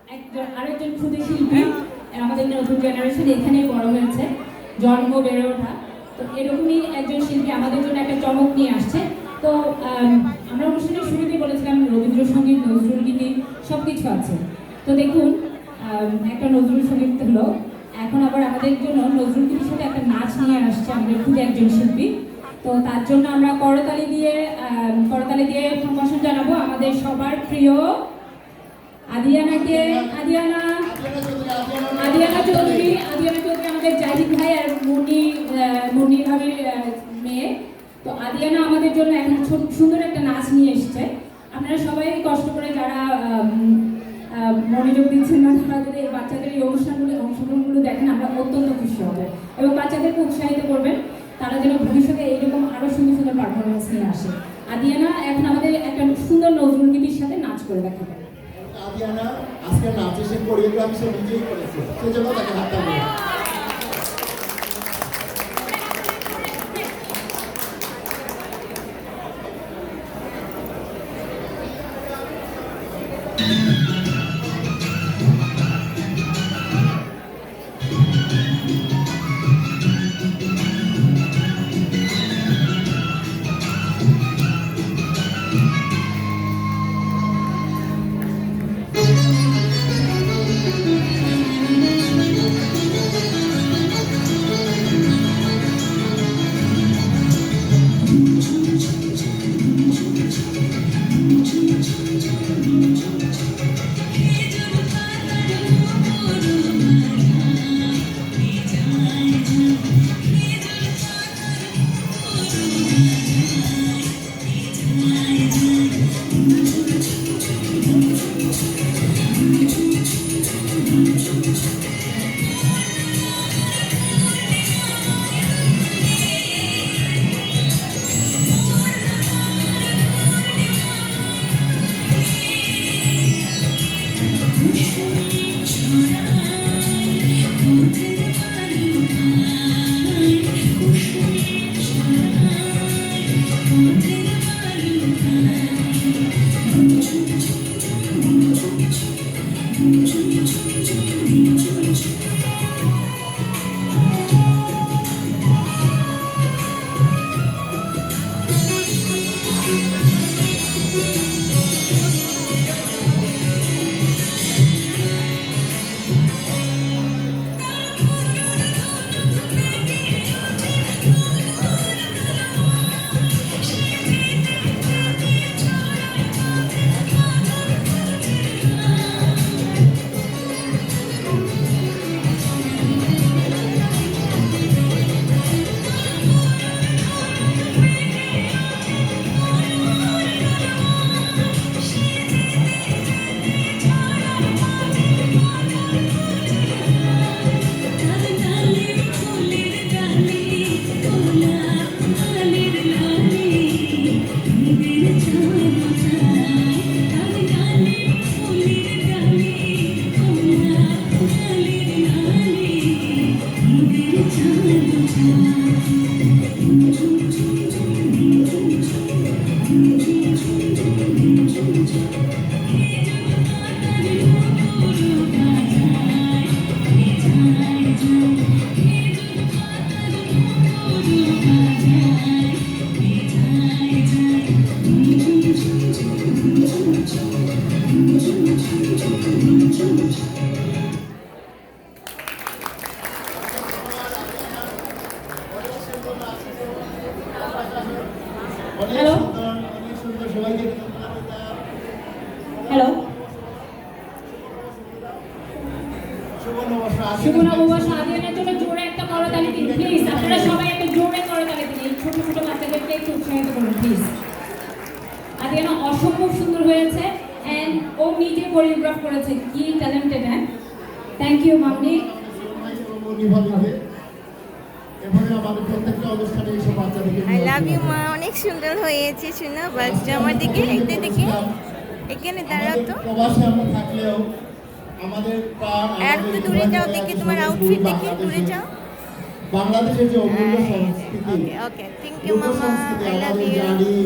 আরেকজন ক্ষুদে শিল্পী আমাদের নতুন জেনারেশন এখানেই বড় হয়েছে, জন্ম বেড়ে ওঠা। তো এরকমই একজন শিল্পী আমাদের জন্য একটা চমক নিয়ে আসছে। তো আমরা অনুষ্ঠানের শুরুতেই বলেছিলাম রবীন্দ্রসঙ্গীত, নজরুল গীতি সব কিছু আছে। তো দেখুন একটা নজরুল সঙ্গীত হলো, এখন আবার আমাদের জন্য নজরুল গীতির সাথে একটা নাচ নিয়ে আসছে আমাদের খুবই একজন শিল্পী। তো তার জন্য আমরা করতালি দিয়ে সম্ভাষণ জানাবো আমাদের সবার প্রিয় আদিয়ানাকে। আদিয়ানা চৌধুরী আমাদের জাহিদ ভাই আর মুন্নি ভাবির মেয়ে। তো আদিয়ানা আমাদের জন্য এখন সুন্দর একটা নাচ নিয়ে এসছে। আপনারা সবাই কষ্ট করে যারা মনোযোগ দিচ্ছেন না, তারা যদি এই বাচ্চাদের এই অংশগ্রহণগুলো দেখেন, আমরা অত্যন্ত খুশি হব এবং বাচ্চাদেরকে উৎসাহিত করবেন তারা যেন ভবিষ্যতে এইরকম আরো সুন্দর সুন্দর পারফরমেন্স নিয়ে আসে। আদিয়ানা এখন আমাদের একটা সুন্দর নজরুল গীতির সাথে নাচ করে দেখাবে। আদিয়ানা আজকে নাচে সে কোরিওগ্রাফি সে নিজেই করেছে, সেজন্য তাকে হাততালি দেব। হ্যালো হ্যালো শুভ নববর্ষ। আদিয়ানার জন্য জোরে একটা করতালি দিন প্লিজ। আপনারা সবাই একটা জোরে করতালি দিন, এই ছোট ছোট বাচ্চাদেরকে একটু উৎসাহিত করুন প্লিজ। আদিয়ানা অসম্ভব সুন্দর হয়েছে এন্ড ও নিজে কোরিওগ্রাফ করেছে, কি ট্যালেন্টেড। হ্যাঁ, থ্যাংক ইউ মামনি। আই লাভ ইউ মা, অনেক সুন্দর হয়েছে শোনা। বাস আমার দিকে একটু দিকে এখানে দাঁড়াও তো, আর একটু দূরে যাও, দেখে তোমার আউটফিট দেখে দূরে যাও। বাংলাদেশের যে অমূল্য সংস্কৃতি, ওকে থ্যাংক ইউ মামা, আই লাভ ইউ।